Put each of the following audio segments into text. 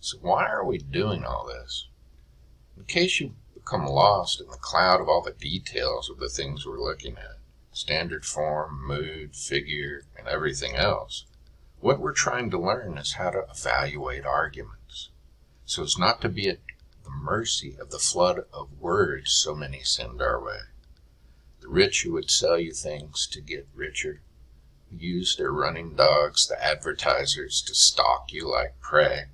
So why are we doing all this? In case you become lost in the cloud of all the details of the things we're looking at, standard form, mood, figure, and everything else, what we're trying to learn is how to evaluate arguments, so as not to be at the mercy of the flood of words so many send our way. The rich who would sell you things to get richer, who use their running dogs, the advertisers, to stalk you like prey,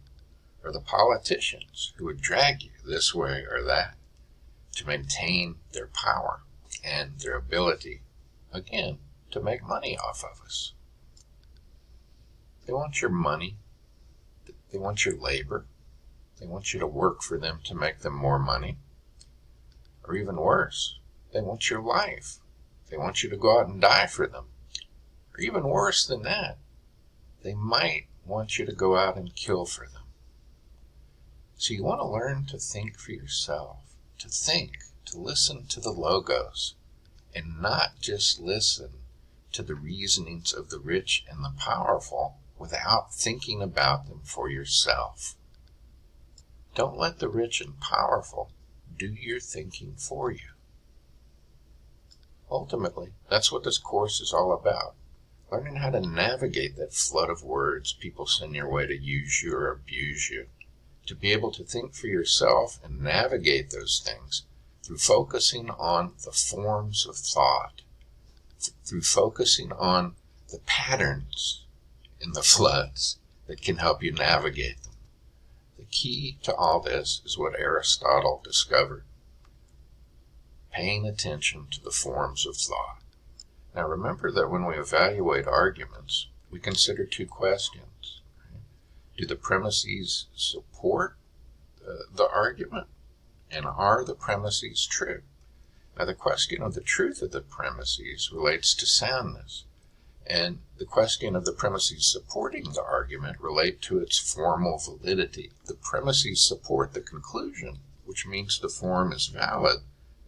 or the politicians who would drag you this way or that to maintain their power and their ability, again, to make money off of us. They want your money. They want your labor. They want you to work for them to make them more money. Or even worse, they want your life. They want you to go out and die for them. Or even worse than that, they might want you to go out and kill for them. So you want to learn to think for yourself, to listen to the logos, and not just listen to the reasonings of the rich and the powerful without thinking about them for yourself. Don't let the rich and powerful do your thinking for you. Ultimately, that's what this course is all about. Learning how to navigate that flood of words people send your way to use you or abuse you. To be able to think for yourself and navigate those things through focusing on the forms of thought, through focusing on the patterns in the floods that can help you navigate them. The key to all this is what Aristotle discovered: paying attention to the forms of thought. Now remember that when we evaluate arguments, we consider two questions. Do the premises support the argument? And are the premises true? Now the question of the truth of the premises relates to soundness, and the question of the premises supporting the argument relate to its formal validity. The premises support the conclusion, which means the form is valid.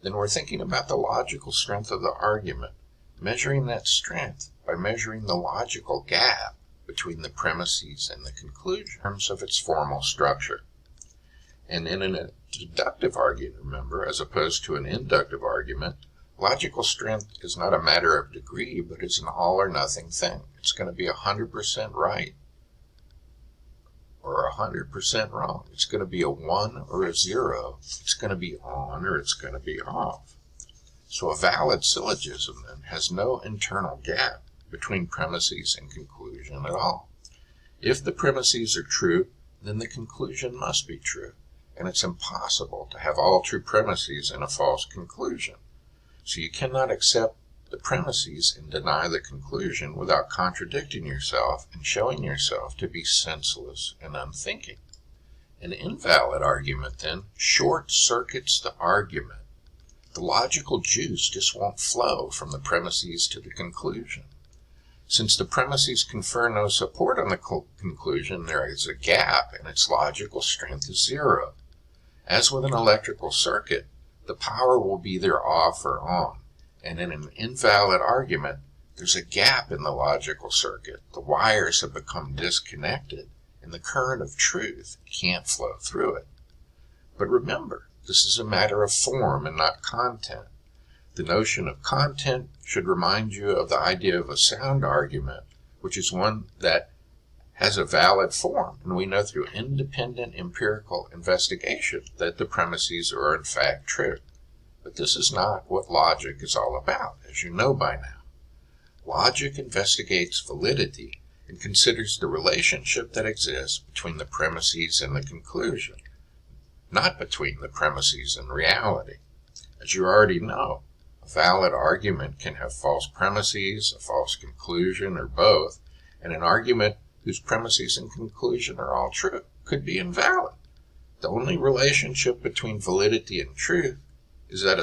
Then we're thinking about the logical strength of the argument, measuring that strength by measuring the logical gap between the premises and the conclusion in terms of its formal structure. And in a deductive argument, remember, as opposed to an inductive argument, logical strength is not a matter of degree, but it's an all or nothing thing. It's going to be 100% right or 100% wrong. It's going to be a 1 or a 0. It's going to be on or it's going to be off. So a valid syllogism then has no internal gap between premises and conclusion at all. If the premises are true, then the conclusion must be true, and it's impossible to have all true premises and a false conclusion. So you cannot accept the premises and deny the conclusion without contradicting yourself and showing yourself to be senseless and unthinking. An invalid argument, then, short-circuits the argument. The logical juice just won't flow from the premises to the conclusion. Since the premises confer no support on the conclusion, there is a gap and its logical strength is 0. As with an electrical circuit, the power will be either off or on, and in an invalid argument, there's a gap in the logical circuit. The wires have become disconnected, and the current of truth can't flow through it. But remember, this is a matter of form and not content. The notion of content should remind you of the idea of a sound argument, which is one that has a valid form, and we know through independent empirical investigation that the premises are in fact true. But this is not what logic is all about, as you know by now. Logic investigates validity and considers the relationship that exists between the premises and the conclusion, not between the premises and reality. As you already know, a valid argument can have false premises, a false conclusion, or both, and an argument whose premises and conclusion are all true could be invalid. The only relationship between validity and truth is that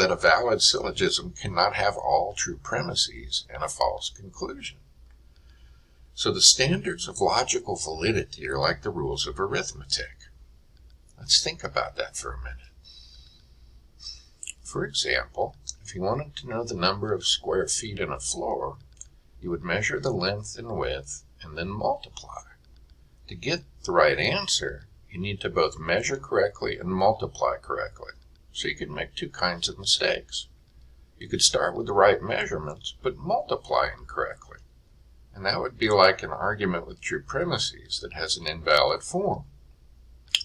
a valid syllogism cannot have all true premises and a false conclusion. So the standards of logical validity are like the rules of arithmetic. Let's think about that for a minute. For example, if you wanted to know the number of square feet in a floor, you would measure the length and width and then multiply. To get the right answer, you need to both measure correctly and multiply correctly. So you can make two kinds of mistakes. You could start with the right measurements, but multiply incorrectly. And that would be like an argument with true premises that has an invalid form.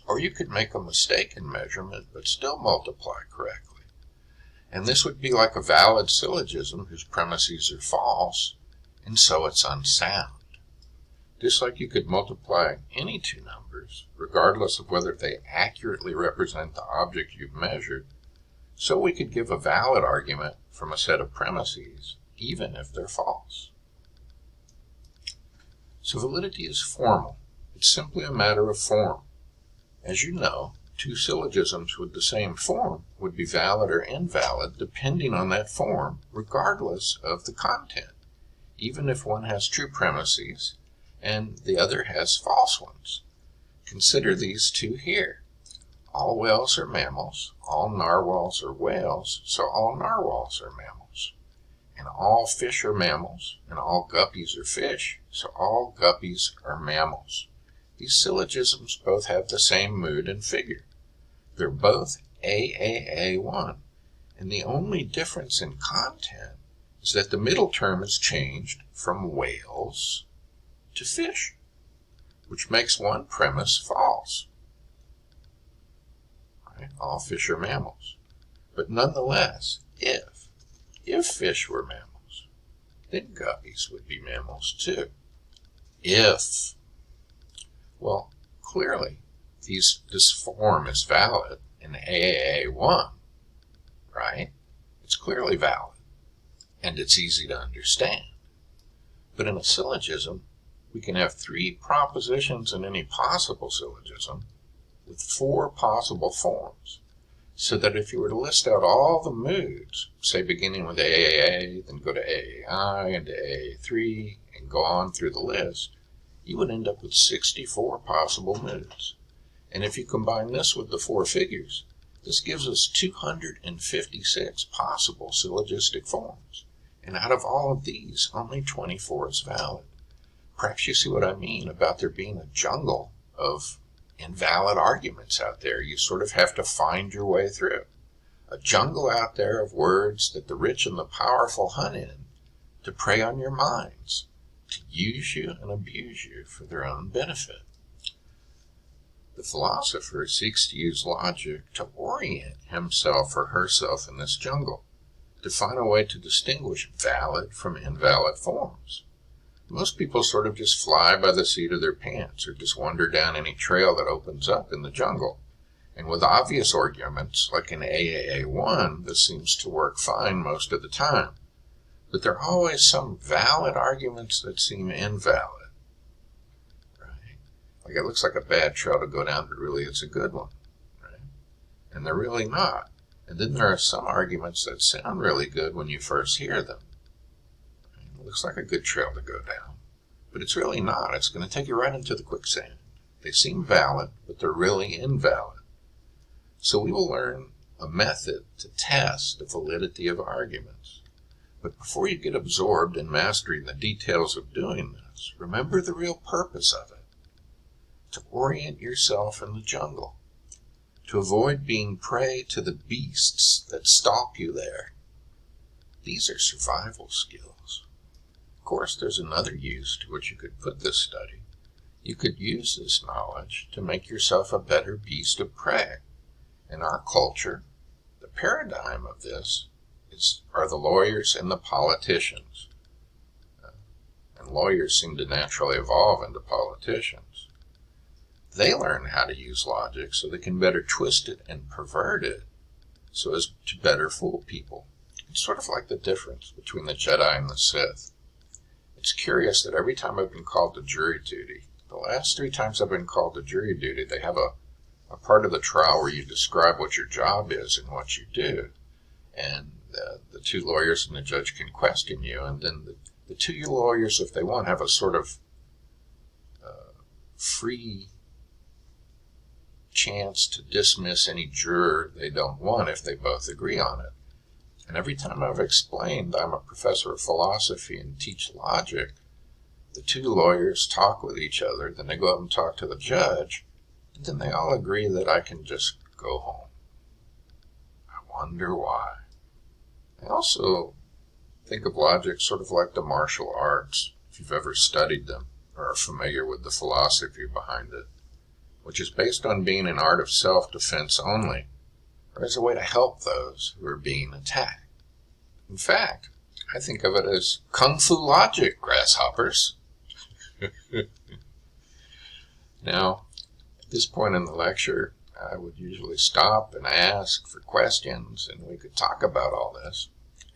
Or you could make a mistaken measurement, but still multiply correctly. And this would be like a valid syllogism whose premises are false, and so it's unsound. Just like you could multiply any two numbers, regardless of whether they accurately represent the object you've measured, so we could give a valid argument from a set of premises, even if they're false. So validity is formal. It's simply a matter of form. As you know, two syllogisms with the same form would be valid or invalid depending on that form, regardless of the content, even if one has true premises and the other has false ones. Consider these two here. All whales are mammals, all narwhals are whales, so all narwhals are mammals. And all fish are mammals, and all guppies are fish, so all guppies are mammals. These syllogisms both have the same mood and figure. They're both AAA1, and the only difference in content is that the middle term is changed from whales to fish, which makes one premise false. Right? All fish are mammals. But nonetheless, if fish were mammals, then guppies would be mammals too. Well, clearly, this form is valid in AAA1, right? It's clearly valid, and it's easy to understand. But in a syllogism, we can have 3 propositions in any possible syllogism with 4 possible forms, so that if you were to list out all the moods, say beginning with AAA, then go to AAI, and to AA3, and go on through the list, you would end up with 64 possible moods. And if you combine this with the 4 figures, this gives us 256 possible syllogistic forms. And out of all of these, only 24 is valid. Perhaps you see what I mean about there being a jungle of invalid arguments out there. You sort of have to find your way through. A jungle out there of words that the rich and the powerful hunt in to prey on your minds, to use you and abuse you for their own benefit. The philosopher seeks to use logic to orient himself or herself in this jungle, to find a way to distinguish valid from invalid forms. Most people sort of just fly by the seat of their pants or just wander down any trail that opens up in the jungle. And with obvious arguments, like in AAA1, this seems to work fine most of the time. But there are always some valid arguments that seem invalid. Right? Like it looks like a bad trail to go down, but really it's a good one. Right? And they're really not. And then there are some arguments that sound really good when you first hear them. It looks like a good trail to go down, but it's really not. It's going to take you right into the quicksand. They seem valid, but they're really invalid. So we will learn a method to test the validity of arguments. But before you get absorbed in mastering the details of doing this, remember the real purpose of it: to orient yourself in the jungle, to avoid being prey to the beasts that stalk you there. These are survival skills. Of course, there's another use to which you could put this study. You could use this knowledge to make yourself a better beast of prey. In our culture, the paradigm of this are the lawyers and the politicians. And lawyers seem to naturally evolve into politicians. They learn how to use logic so they can better twist it and pervert it so as to better fool people. It's sort of like the difference between the Jedi and the Sith. It's curious that every time I've been called to jury duty, the last 3 times I've been called to jury duty, they have a part of the trial where you describe what your job is and what you do. And the 2 lawyers and the judge can question you, and then the 2 lawyers, if they want, have a sort of free chance to dismiss any juror they don't want if they both agree on it. And every time I've explained I'm a professor of philosophy and teach logic, The two lawyers talk with each other, then they go up and talk to the judge, and then they all agree that I can just go home. I wonder why. I also think of logic sort of like the martial arts, if you've ever studied them or are familiar with the philosophy behind it, which is based on being an art of self-defense only, or as a way to help those who are being attacked. In fact, I think of it as kung fu logic, grasshoppers. Now, at this point in the lecture, I would usually stop and ask for questions, and we could talk about all this.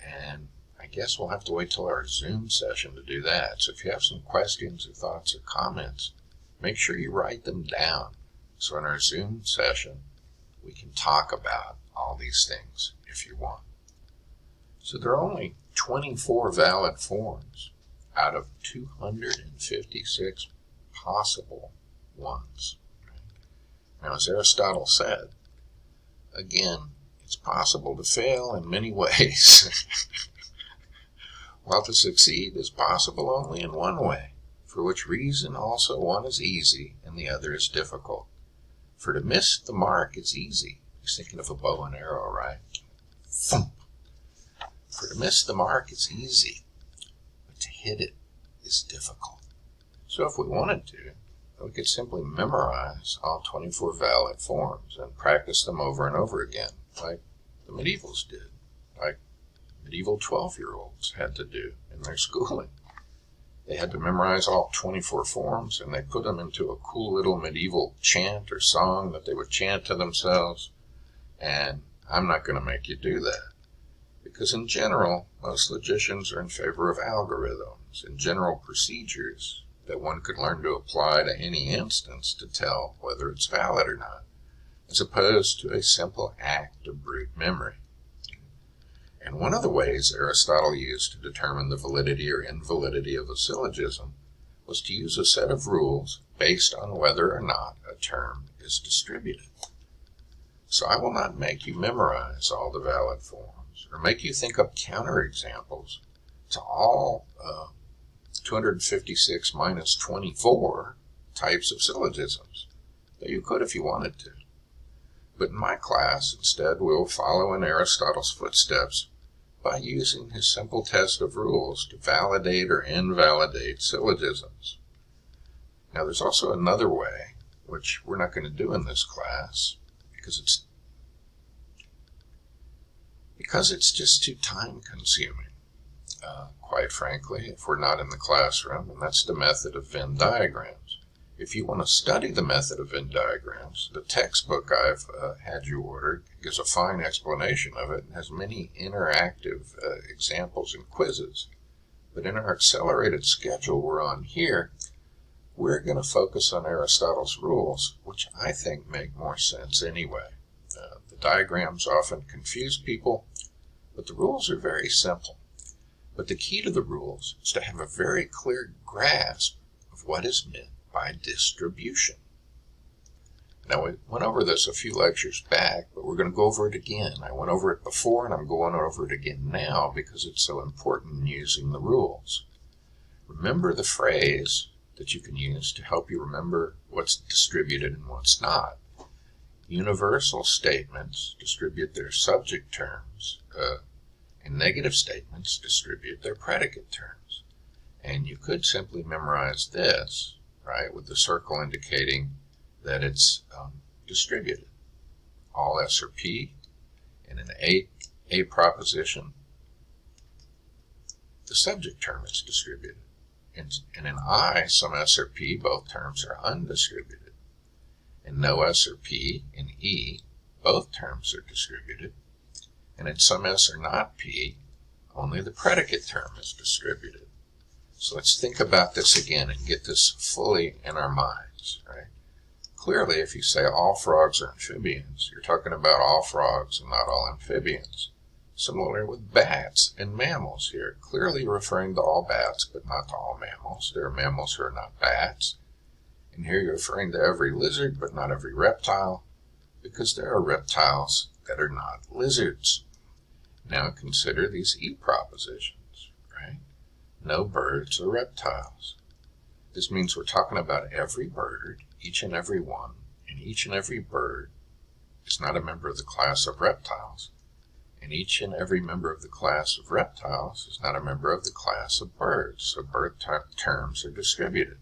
And I guess we'll have to wait till our Zoom session to do that. So if you have some questions or thoughts or comments, make sure you write them down. So in our Zoom session, we can talk about all these things if you want. So there are only 24 valid forms out of 256 possible ones. Now, as Aristotle said, again, it's possible to fail in many ways, while to succeed is possible only in one way, for which reason also one is easy and the other is difficult. For to miss the mark is easy. He's thinking of a bow and arrow, right? Thump. For to miss the mark is easy, but to hit it is difficult. So if we wanted to, we could simply memorize all 24 valid forms and practice them over and over again, like the medievals did, like medieval 12-year-olds had to do in their schooling. They had to memorize all 24 forms, and they put them into a cool little medieval chant or song that they would chant to themselves, and I'm not going to make you do that. Because in general, most logicians are in favor of algorithms and general procedures that one could learn to apply to any instance to tell whether it's valid or not, as opposed to a simple act of brute memory. And one of the ways Aristotle used to determine the validity or invalidity of a syllogism was to use a set of rules based on whether or not a term is distributed. So I will not make you memorize all the valid forms, or make you think up counterexamples to all 256 minus 24 types of syllogisms, though you could if you wanted to. But in my class, instead, we'll follow in Aristotle's footsteps by using his simple test of rules to validate or invalidate syllogisms. Now, there's also another way, which we're not going to do in this class, because it's just too time-consuming. Quite frankly, if we're not in the classroom, and that's the method of Venn diagrams. If you want to study the method of Venn diagrams, the textbook I've had you order gives a fine explanation of it and has many interactive examples and quizzes. But in our accelerated schedule we're on here, we're going to focus on Aristotle's rules, which I think make more sense anyway. The diagrams often confuse people, but the rules are very simple. But the key to the rules is to have a very clear grasp of what is meant by distribution. Now, we went over this a few lectures back, but we're going to go over it again. I went over it before, and I'm going over it again now because it's so important in using the rules. Remember the phrase that you can use to help you remember what's distributed and what's not. Universal statements distribute their subject terms, and negative statements distribute their predicate terms. And you could simply memorize this, right, with the circle indicating that it's distributed. All S are P, and in a proposition, the subject term is distributed. And in I, some S are P, both terms are undistributed. In no S or P, in E, both terms are distributed. And in some S are not P, only the predicate term is distributed. So let's think about this again and get this fully in our minds, right? Clearly, if you say all frogs are amphibians, you're talking about all frogs and not all amphibians. Similarly with bats and mammals here, clearly referring to all bats but not to all mammals. There are mammals who are not bats. And here you're referring to every lizard but not every reptile, because there are reptiles that are not lizards. Now consider these E propositions, right? No birds are reptiles. This means we're talking about every bird, each and every one, and each and every bird is not a member of the class of reptiles, and each and every member of the class of reptiles is not a member of the class of birds, so bird terms are distributed.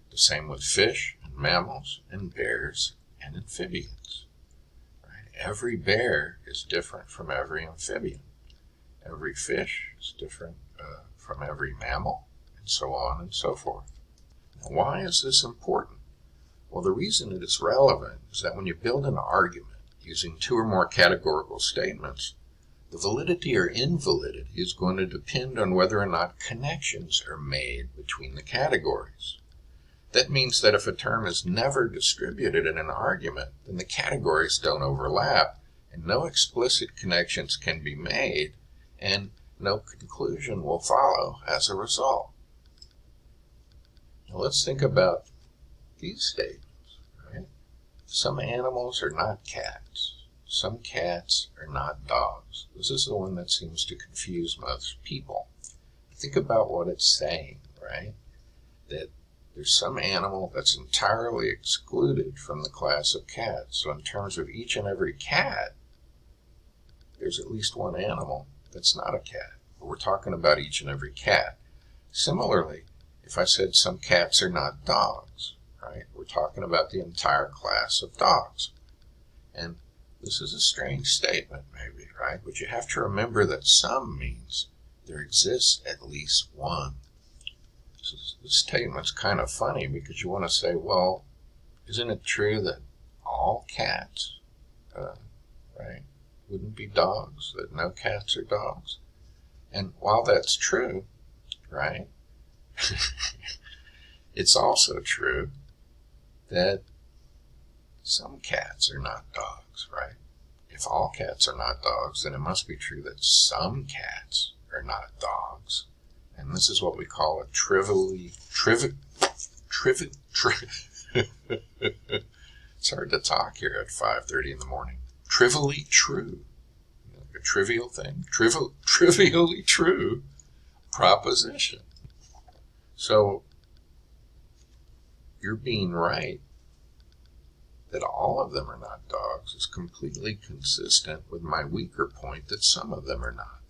The same with fish and mammals and bears and amphibians. Right? Every bear is different from every amphibian. Every fish is different from every mammal, and so on and so forth. Now, why is this important? Well, the reason it is relevant is that when you build an argument using two or more categorical statements, the validity or invalidity is going to depend on whether or not connections are made between the categories. That means that if a term is never distributed in an argument, then the categories don't overlap, and no explicit connections can be made, and no conclusion will follow as a result. Now let's think about these statements. Right? Some animals are not cats. Some cats are not dogs. This is the one that seems to confuse most people. Think about what it's saying, right? That there's some animal that's entirely excluded from the class of cats. So in terms of each and every cat, there's at least one animal that's not a cat. But we're talking about each and every cat. Similarly, if I said some cats are not dogs, right? We're talking about the entire class of dogs. And this is a strange statement, maybe, right? But you have to remember that some means there exists at least one. So this statement's kind of funny because you want to say, well, isn't it true that all cats, right, wouldn't be dogs, that no cats are dogs? And while that's true, right, it's also true that some cats are not dogs, right? If all cats are not dogs, then it must be true that some cats are not dogs. And this is what we call a it's hard to talk here at 5:30 in the morning. Trivially true. A trivial thing. Trivially true proposition. So, you're being right that all of them are not dogs is completely consistent with my weaker point that some of them are not,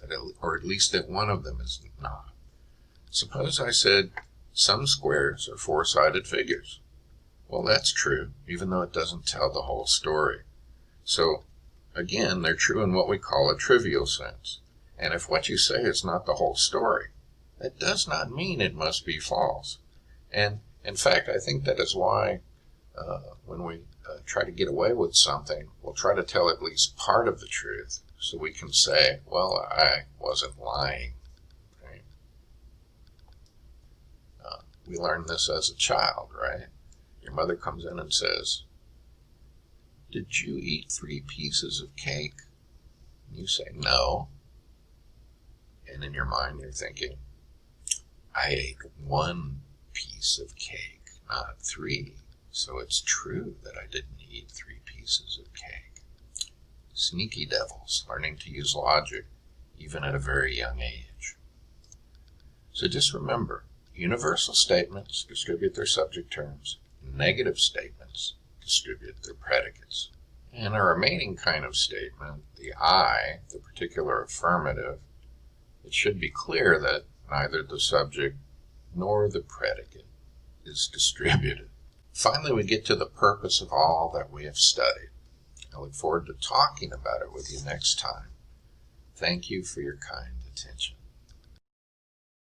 or at least that one of them is not. Suppose I said some squares are four-sided figures. Well, that's true, even though it doesn't tell the whole story. So, again, they're true in what we call a trivial sense. And if what you say is not the whole story, that does not mean it must be false. And, in fact, I think that is why when we try to get away with something, we'll try to tell at least part of the truth so we can say, well, I wasn't lying. Right? We learned this as a child, right? Your mother comes in and says, did you eat 3 pieces of cake? And you say, no. And in your mind you're thinking, I ate 1 piece of cake, not 3. So it's true that I didn't eat 3 pieces of cake. Sneaky devils, learning to use logic even at a very young age. So just remember, universal statements distribute their subject terms. Negative statements distribute their predicates. And a remaining kind of statement, the I, the particular affirmative, it should be clear that neither the subject nor the predicate is distributed. Finally, we get to the purpose of all that we have studied. I look forward to talking about it with you next time. Thank you for your kind attention.